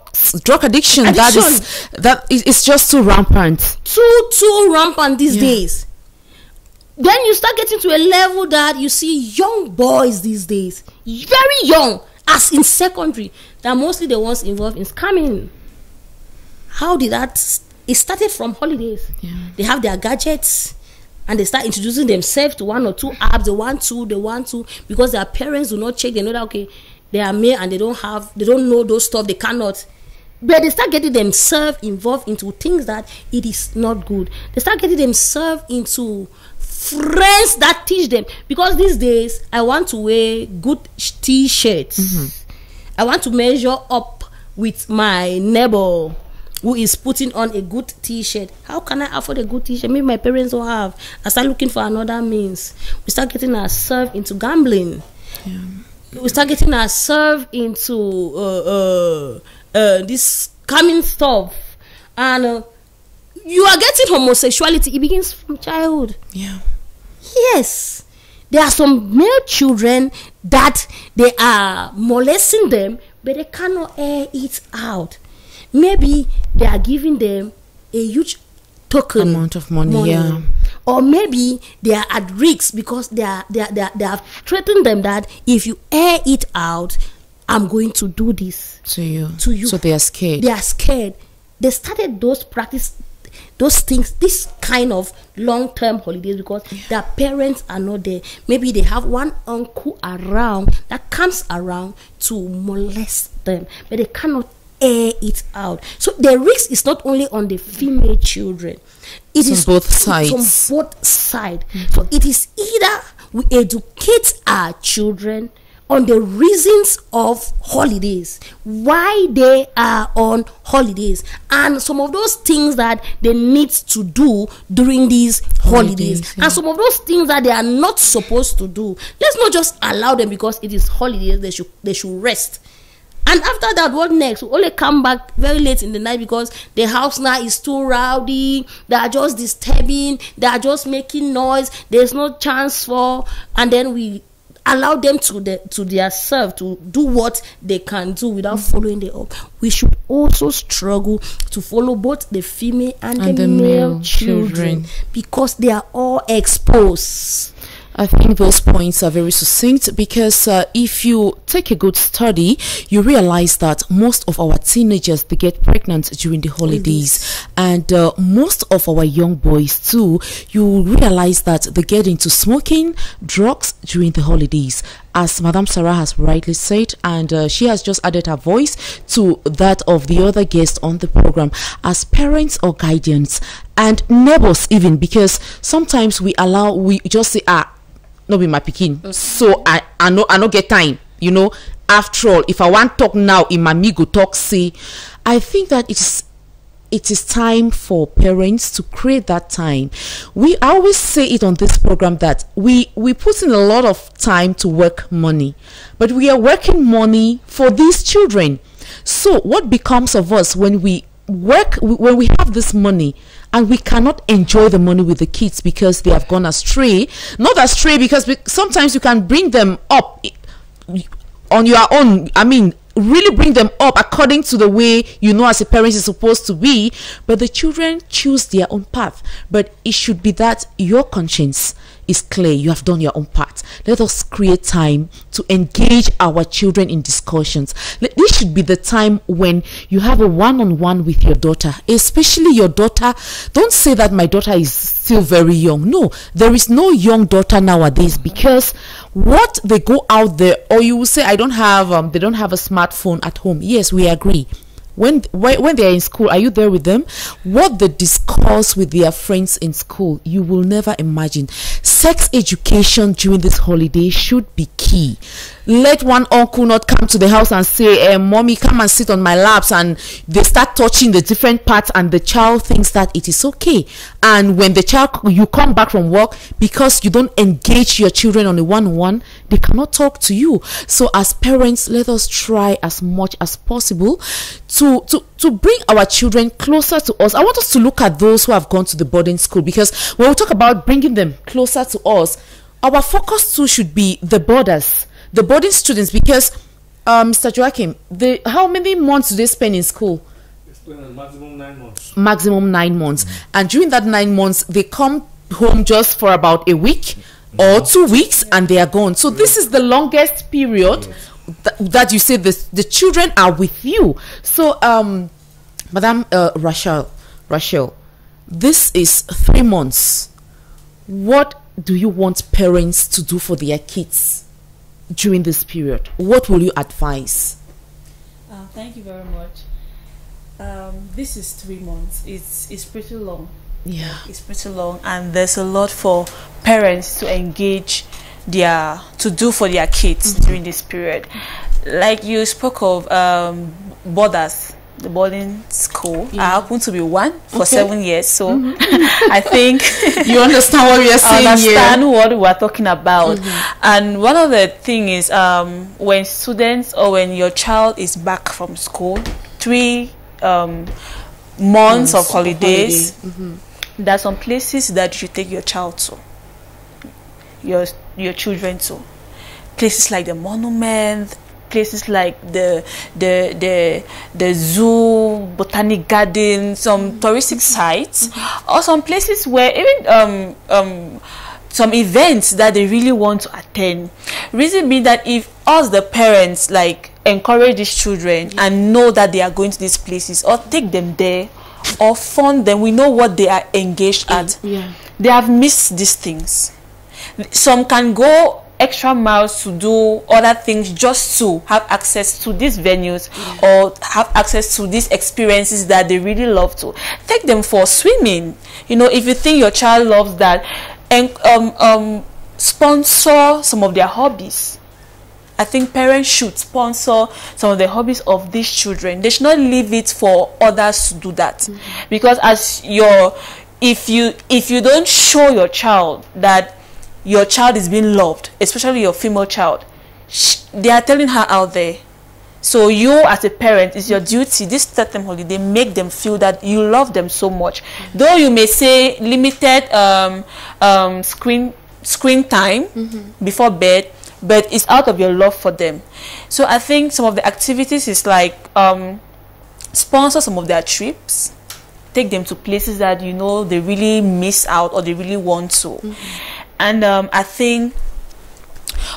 addiction, that is just too rampant. Too rampant these days. Then you start getting to a level that you see young boys these days, very young, as in secondary, that mostly the ones involved in scamming. How did that? It started from holidays. They have their gadgets, and they start introducing themselves to one or two apps. They want to, because their parents do not check. They know that, okay, they are male and they don't know those stuff. They cannot. But they start getting themselves involved into things that it is not good. They start getting themselves into friends that teach them. Because these days, I want to wear good t-shirts. I want to measure up with my neighbor who is putting on a good t-shirt. How can I afford a good t-shirt? Maybe my parents don't have. I start looking for another means. We start getting ourselves into gambling. We start getting ourselves into this scamming stuff. And you are getting homosexuality. It begins from childhood. Yes. There are some male children that they are molesting them, but they cannot air it out. Maybe they are giving them a huge token amount of money. Or maybe they are at risk because they have threatened them that if you air it out, I'm going to do this to you. So they are scared. They are scared. They started those things, this kind of long-term holidays, because their parents are not there. Maybe they have one uncle around that comes around to molest them, but they cannot air it out. So the risk is not only on the female children, it is on both sides. From both sides. So it is either we educate our children on the reasons of holidays, why they are on holidays, and some of those things that they need to do during these holidays, and some of those things that they are not supposed to do. Let's not just allow them because it is holidays. They should rest. And after that, what next? We only come back very late in the night because the house now is too rowdy. They are just disturbing. They are just making noise. There's no chance for, and then we allow them to their self to do what they can do without following the up. We should also struggle to follow both the female and the male children because they are all exposed. I think those points are very succinct, because if you take a good study, you realize that most of our teenagers, they get pregnant during the holidays, and most of our young boys too, you realize that they get into smoking, drugs during the holidays. as Madam Sarah has rightly said, and she has just added her voice to that of the other guests on the program, as parents or guardians and neighbors even, because sometimes we just say, no be my pikin, so I no get time, you know. After all, if I want talk now, in my go talk, say, I think that it is time for parents to create that time. I always say it on this program that we put in a lot of time to work money, but we are working money for these children. So what becomes of us when we work, when we have this money and we cannot enjoy the money with the kids because they have gone astray? Not astray, because sometimes you can bring them up on your own. I mean, really bring them up according to the way you know as a parent is supposed to be, but the children choose their own path. But it should be that your conscience is clear, you have done your own part. Let us create time to engage our children in discussions. This should be the time when you have a one-on-one with your daughter, especially your daughter. Don't say that my daughter is still very young. No, there is no young daughter nowadays, because what they go out there, or you will say, I don't have they don't have a smartphone at home. Yes, we agree. When they are in school, are you there with them? What they discuss with their friends in school, you will never imagine. Sex education during this holiday should be key. Let one uncle not come to the house and say, mommy, come and sit on my laps, and they start touching the different parts, and the child thinks that it is okay. And when you come back from work, because you don't engage your children on a one-on-one, they cannot talk to you. So as parents, let us try as much as possible to bring our children closer to us. I want us to look at those who have gone to the boarding school, because when we talk about bringing them closer to us, our focus too should be the boarders, the boarding students, because Mr. Joachim, how many months do they spend in school? They spend maximum 9 months. Maximum 9 months. And during that 9 months, they come home just for about a week or 2 weeks, and they are gone. So this is the longest period that you say the children are with you. So Madam Rachel, this is 3 months. What do you want parents to do for their kids during this period? What will you advise? Thank you very much. This is 3 months. It's pretty long. Yeah, it's pretty long, and there's a lot for parents to engage to do for their kids during this period. Like you spoke of boarders, the boarding school. I happen to be one for 7 years, so I think you understand what we are saying. I understand what we are talking about. And one of the things is when students, or when your child is back from school, 3 months of holidays, there are some places that you should take your child to, your children to. Places like the monument, places like the zoo, botanic garden, some touristic sites, or some places where even some events that they really want to attend. Reason being that if us, the parents, like encourage these children and know that they are going to these places, or take them there, or fund them, we know what they are engaged at. They have missed these things. Some can go extra miles to do other things just to have access to these venues, or have access to these experiences that they really love to. Take them for swimming. You know, if you think your child loves that, and sponsor some of their hobbies. I think parents should sponsor some of the hobbies of these children. They should not leave it for others to do that. Because if you don't show your child that your child is being loved, especially your female child, they are telling her out there. So you as a parent, it's your duty this third-term holiday, make them feel that you love them so much. Though you may say limited screen time before bed, but it's out of your love for them. So I think some of the activities is like sponsor some of their trips, take them to places that you know they really miss out or they really want to. And I think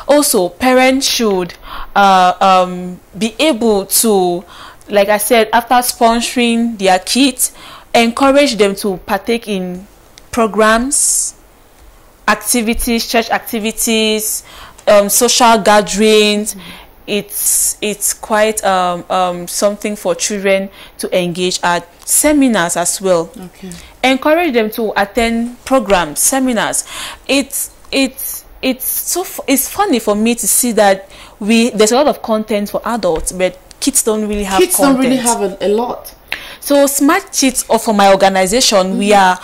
also parents should be able to, like I said, after sponsoring their kids, encourage them to partake in programs, activities, church activities, social gatherings. It's quite something for children to engage at. Seminars as well. Okay. Encourage them to attend programs, seminars. It's funny for me to see that there's a lot of content for adults, but kids don't really have content. Don't really have a lot. So Smart Kids, or for my organization, we are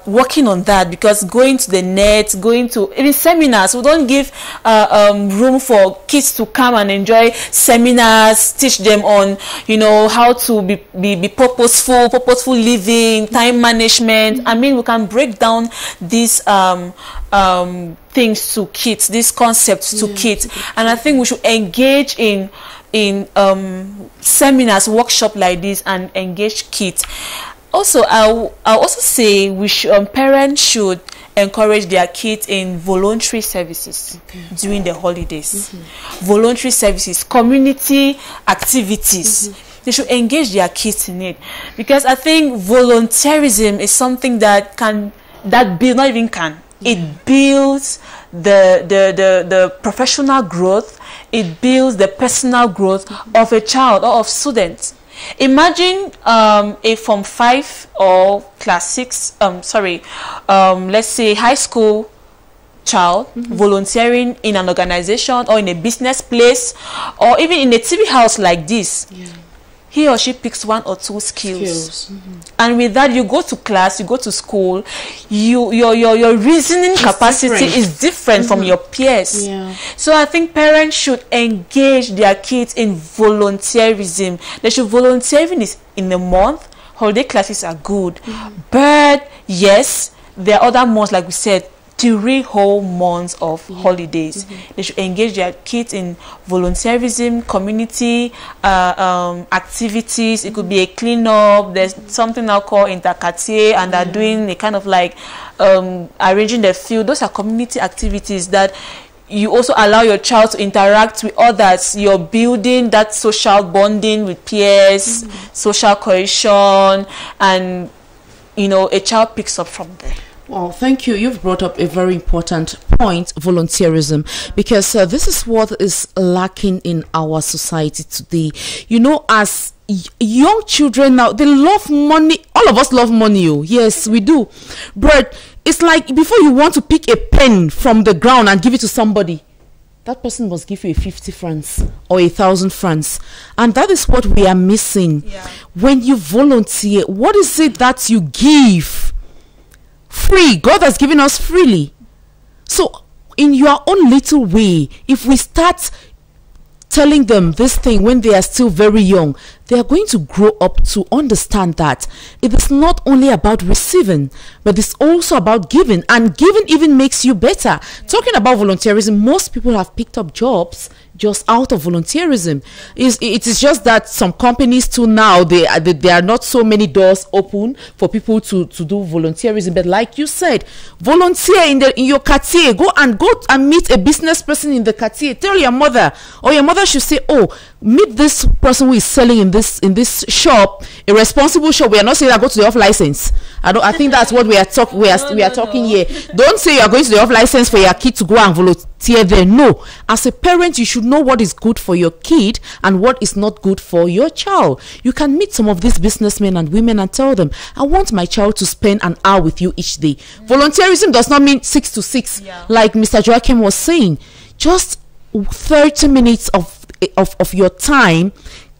working on that, because going to the net, going to even seminars, we don't give room for kids to come and enjoy seminars, teach them on, you know, how to be purposeful living, time management. I mean, we can break down these things to kids, these concepts to kids, and I think we should engage in seminars, workshop like this, and engage kids. Also, I'll also say parents should encourage their kids in voluntary services during the holidays. Voluntary services, community activities. They should engage their kids in it, because I think volunteerism is something it builds the professional growth. It builds the personal growth of a child or of students. Imagine a Form 5 or Class 6, let's say high school child volunteering in an organization or in a business place, or even in a TV house like this. He or she picks 1 or 2 skills. And with that, you go to class, you go to school, your reasoning capacity is different from your peers. So I think parents should engage their kids in volunteerism. They should volunteer even in a month. Holiday classes are good, but yes, there are other months, like we said, 3 whole months of holidays. They should engage their kids in volunteerism, community activities. It could be a cleanup. There's something now called interquartier, and they're doing a kind of like arranging the field. Those are community activities that you also allow your child to interact with others. You're building that social bonding with peers, social cohesion, and a child picks up from there. Well, thank you. You've brought up a very important point, volunteerism, because this is what is lacking in our society today. As young children now, they love money. All of us love money. Yes, we do. But it's like before you want to pick a pen from the ground and give it to somebody, that person must give you 50 francs or 1,000 francs. And that is what we are missing. When you volunteer, what is it that you give? Free. God has given us freely. So in your own little way, if we start telling them this thing when they are still very young, they are going to grow up to understand that it is not only about receiving, but it's also about giving, and giving even makes you better. Talking about volunteerism, most people have picked up jobs just out of volunteerism. It is just that some companies too now, there are not so many doors open for people to do volunteerism. But like you said, volunteer in your quartier. Go and meet a business person in the quartier. Tell your mother, or your mother should say, oh, meet this person who is selling in this shop, a responsible shop. We are not saying that go to the off license. I think that's what we are talking here. Don't say you are going to the off license for your kid to go and volunteer there. No, as a parent, you should know what is good for your kid and what is not good for your child. You can meet some of these businessmen and women and tell them, I want my child to spend an hour with you each day. Volunteerism does not mean 6 to 6, like Mr. Joachim was saying. Just 30 minutes of your time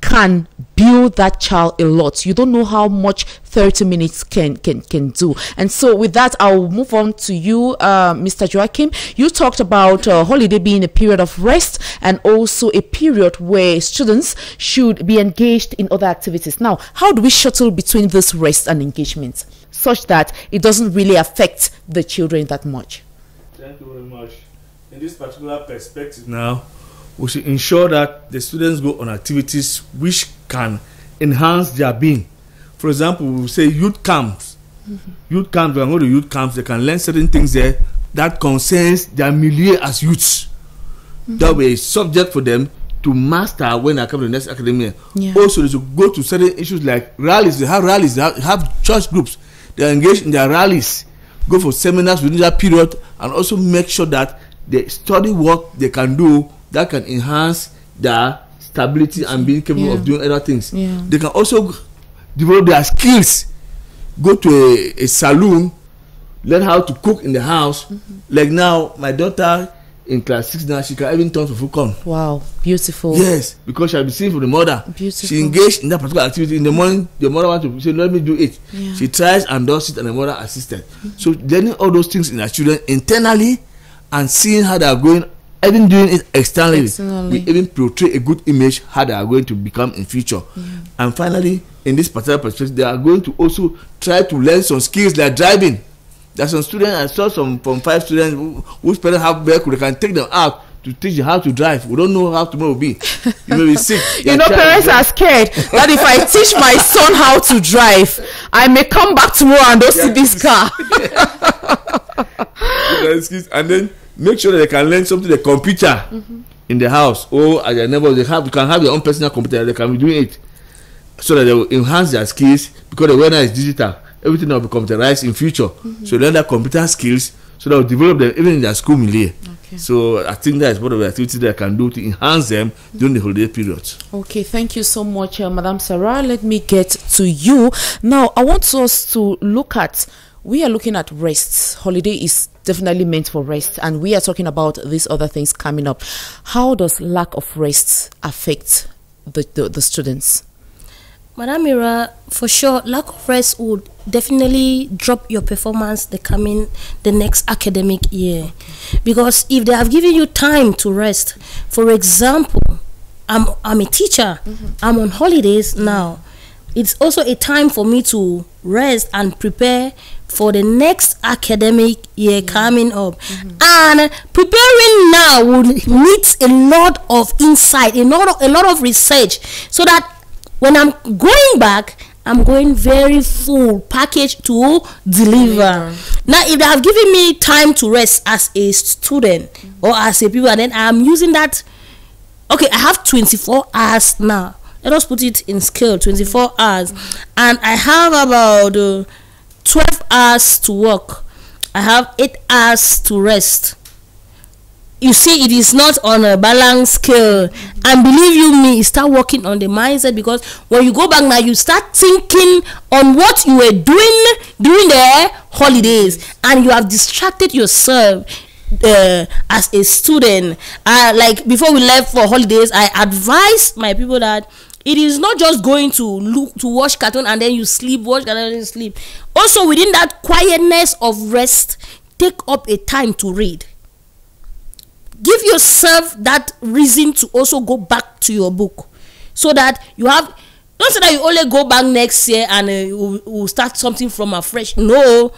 can build that child a lot. You don't know how much 30 minutes can do. And so with that, I'll move on to you, Mr. Joachim. You talked about holiday being a period of rest and also a period where students should be engaged in other activities. Now, how do we shuttle between this rest and engagement such that it doesn't really affect the children that much? Thank you very much. In this particular perspective now, we should ensure that the students go on activities which can enhance their being. For example, we say youth camps. Youth camps, when they go to youth camps, they can learn certain things there that concerns their milieu as youths. That way, subject for them to master when they come to the next academic year. Also, they should go to certain issues like rallies. They have church groups. They are engaged in their rallies. Go for seminars within that period, and also make sure that they study what they can do that can enhance their stability and being capable of doing other things. They can also develop their skills, go to a saloon, learn how to cook in the house. Like now, my daughter in class 6 now, she can even turn to food corn. Wow, beautiful. Yes, because she'll be seen from the mother. Beautiful. She engaged in that particular activity. In the morning, the mother wants to say, let me do it. She tries and does it, and the mother assisted. So learning all those things in our children internally and seeing how they are going, even doing it externally. We even portray a good image how they are going to become in future. And finally, in this particular perspective, they are going to also try to learn some skills like driving. There's some students, I saw some from 5 students whose parents have vehicle, they can take them out to teach you how to drive. We don't know how tomorrow will be. You may be sick. You know, parents are scared that if I teach my son how to drive, I may come back tomorrow and don't see this car. And then make sure that they can learn something, the computer in the house or at their neighbors. They can have their own personal computer. They can be doing it so that they will enhance their skills, because the weather is digital. Everything will be computerized in future. So learn their computer skills so they will develop them even in their school milieu. So I think that is one of the activities that I can do to enhance them during the holiday period. Okay, thank you so much, Madam Sarah. Let me get to you. Now, I want us to look at, we are looking at rest. Holiday is definitely meant for rest, and we are talking about these other things coming up. How does lack of rest affect the students? Madam Mira, for sure, lack of rest would definitely drop your performance the next academic year. Because if they have given you time to rest, for example, I'm a teacher, I'm on holidays now. It's also a time for me to rest and prepare for the next academic year coming up. And preparing now would need a lot of insight, a lot of research, so that when I'm going back, I'm going very full package to deliver. Now, if they have given me time to rest as a student or as a people, and then I'm using that, okay, I have 24 hours now. Let us put it in scale, 24 hours. And I have about 12 hours to work. I have 8 hours to rest. You see, it is not on a balanced scale. And believe you me, start working on the mindset, because when you go back now, you start thinking on what you were doing during the holidays, and you have distracted yourself as a student. Like before we left for holidays, I advised my people that it is not just going to watch cartoon and then you sleep, watch cartoon and then you sleep. Also, within that quietness of rest, take up a time to read. Give yourself that reason to also go back to your book, so that you have, don't say that you only go back next year and we'll start something from afresh. No,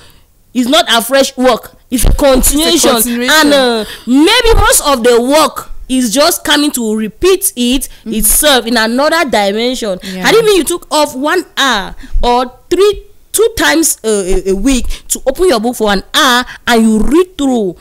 it's not a fresh work, it's a continuation. And maybe most of the work is just coming to repeat itself in another dimension. Had it been you took off 1 hour or 2 times a week to open your book for 1 hour and you read through,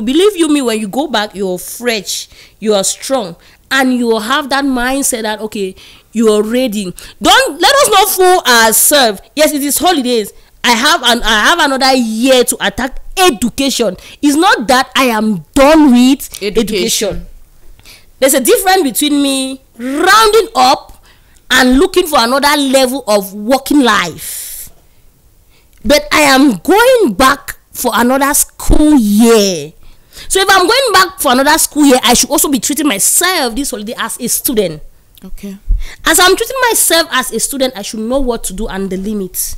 believe you me, when you go back, you're fresh, you are strong, and you will have that mindset that, okay, you are ready. Don't let us not fool ourselves. Yes, it is holidays. I have another year to attack education. It's not that I am done with education. There's a difference between me rounding up and looking for another level of working life. But I am going back for another school year. So if I'm going back for another school year, I should also be treating myself this holiday as a student. Okay. As I'm treating myself as a student, I should know what to do and the limits.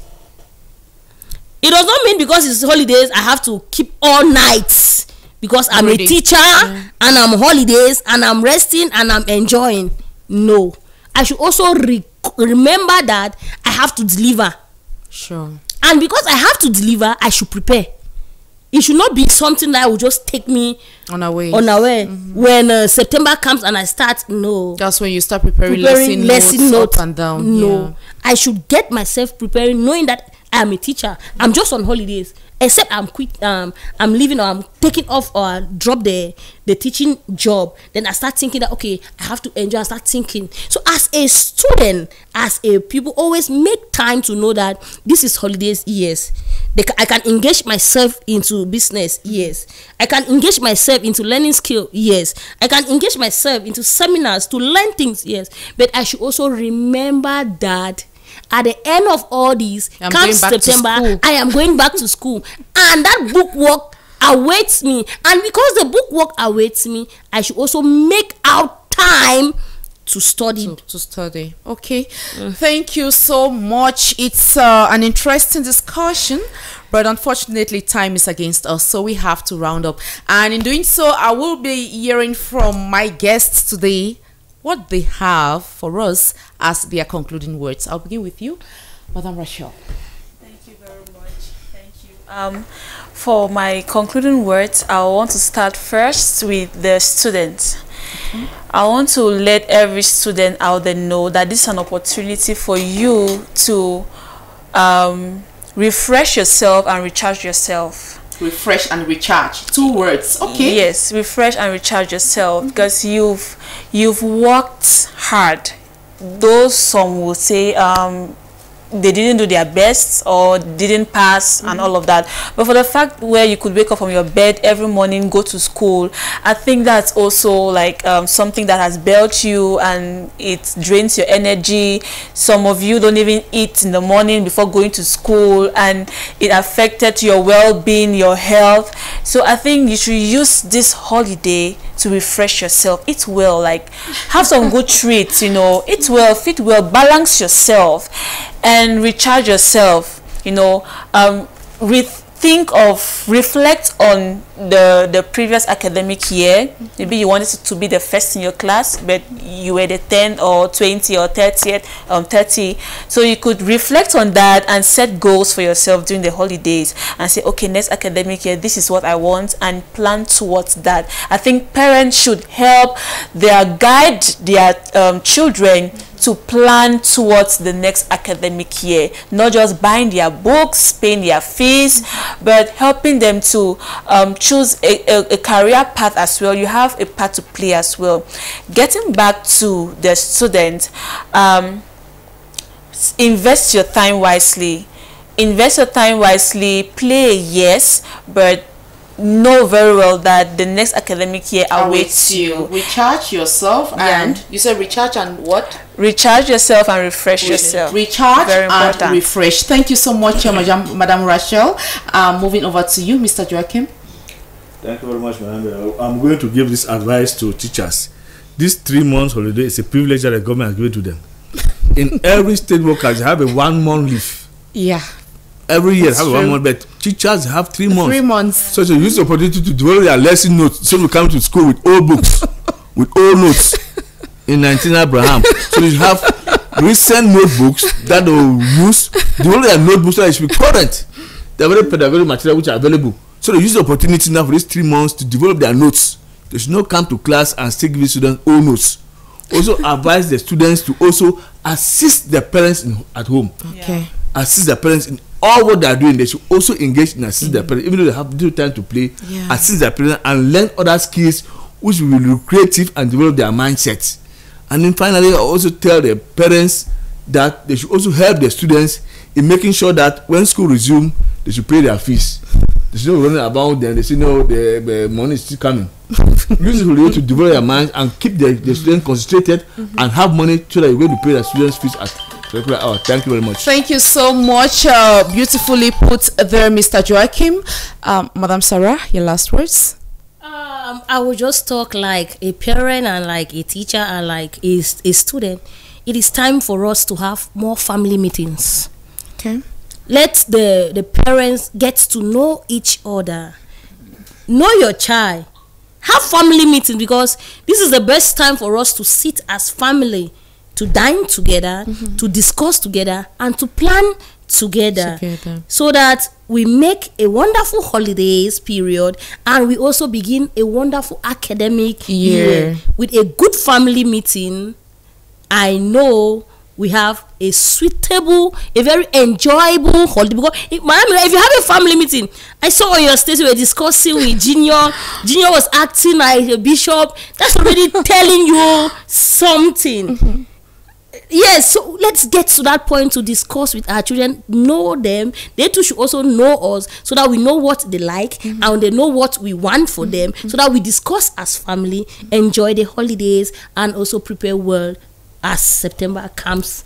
It does not mean because it's holidays I have to keep all nights, because I'm a teacher and I'm holidays and I'm resting and I'm enjoying. No. I should also remember that I have to deliver. Sure. And because I have to deliver, I should prepare. It should not be something that will just take me unaware. When September comes and I start, no. That's when you start preparing lesson notes up and down. No. I should get myself preparing, knowing that I am a teacher. I'm just on holidays. Except I'm leaving, or I'm taking off, or drop the teaching job. Then I start thinking that, okay, I have to enjoy. I start thinking. So as a student, as a people, always make time to know that this is holidays, yes. I can engage myself into business, yes. I can engage myself into learning skill, yes. I can engage myself into seminars to learn things, yes. But I should also remember that at the end of all this, come September, I am going back to school, and that book work awaits me. And because the book work awaits me, I should also make out time to study. To study. Okay. Thank you so much. It's an interesting discussion, but unfortunately time is against us, so we have to round up. And in doing so, I will be hearing from my guests today what they have for us as their concluding words. I'll begin with you, Madam Rachel. Thank you very much. Thank you. For my concluding words, I want to start first with the students. I want to let every student out there know that this is an opportunity for you to refresh yourself and recharge yourself. Refresh and recharge, 2 words. Okay. Yes, refresh and recharge yourself, because you've worked hard. Those some will say they didn't do their best or didn't pass and all of that, but for the fact where you could wake up from your bed every morning, go to school, I think that's also like something that has built you, and it drains your energy. Some of you don't even eat in the morning before going to school, and it affected your well-being, your health. So I think you should use this holiday to refresh yourself. Eat well, like have some good treats, you know, eat well, fit well, balance yourself and recharge yourself, you know. Reflect on the previous academic year. Maybe you wanted to be the first in your class, but you were the 10 or 20 or 30. So you could reflect on that and set goals for yourself during the holidays and say, okay, next academic year, this is what I want, and plan towards that. I think parents should help guide their children to plan towards the next academic year, not just buying their books, paying their fees, but helping them to choose a career path as well. You have a part to play as well. Getting back to the student, invest your time wisely. Invest your time wisely. Play, yes, but know very well that the next academic year awaits you. Recharge yourself, and you said recharge and what? Recharge yourself and refresh yourself. Recharge and refresh. Thank you so much, Madam Rachel. Moving over to you, Mr. Joachim. Thank you very much, Madam. I'm going to give this advice to teachers. This 3 months holiday is a privilege that the government has given to them. In every state workers, they have a 1 month leave. Yeah. Every year have 1 month, but teachers have 3 months. 3 months. So use the opportunity to develop their lesson notes. So we come to school with old books, with old notes in 19 Abraham. So you have recent notebooks that they will use. Develop their notebooks so that it should be current. They have very pedagogical material which are available. So they use the opportunity now for these 3 months to develop their notes. They should not come to class and still give the students old notes. Also advise the students to also assist their parents at home. Okay. Assist their parents in all what they are doing. They should also engage in assist their parents, even though they have little time to play. Assist their parents and learn other skills which will be creative and develop their mindsets. And then finally, I also tell the parents that they should also help the students in making sure that when school resume, they should pay their fees. They should not running about them. They say no, the money is still coming. Use it to develop their minds and keep the students concentrated and have money so that you're going to pay the students' fees at regular hour. Thank you very much. Thank you so much. Beautifully put there, Mr. Joachim. Madam Sarah, your last words. I will just talk like a parent and like a teacher and like a student. It is time for us to have more family meetings. Okay. Let the parents get to know each other. Know your child. Have family meetings, because this is the best time for us to sit as family, to dine together, to discuss together, and to plan together, so that we make a wonderful holidays period and we also begin a wonderful academic year with a good family meeting. I know we have a suitable, a very enjoyable holiday, because if you have a family meeting, I saw on your stage we were discussing with Junior was acting like a bishop. That's already telling you something. Yes, so let's get to that point to discuss with our children, know them. They too should also know us, so that we know what they like and they know what we want for them, so that we discuss as family, enjoy the holidays, and also prepare well as September comes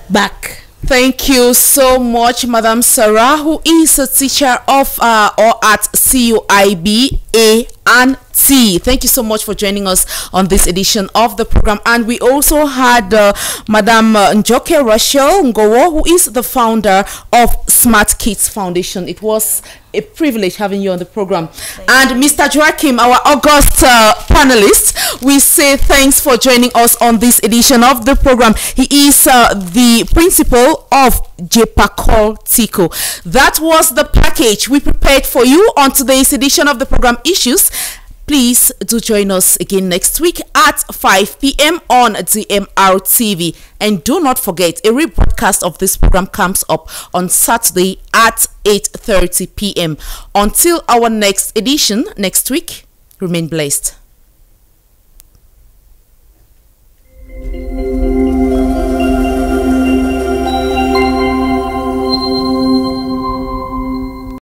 back. Thank you so much, Madam Sarah, who is a teacher of or at CUIB A and T. Thank you so much for joining us on this edition of the program. And we also had Madam Njoke Rachel Ngowo, who is the founder of Smart Kids Foundation. It was a privilege having you on the program. And Mr. Joachim, our August panelist, we say thanks for joining us on this edition of the program. He is the principal of JPACOL Tico. That was the package we prepared for you on today's edition of the program Issues. Please do join us again next week at 5 p.m. on DMR TV. And do not forget, a rebroadcast of this program comes up on Saturday at 8:30 p.m. Until our next edition next week, remain blessed.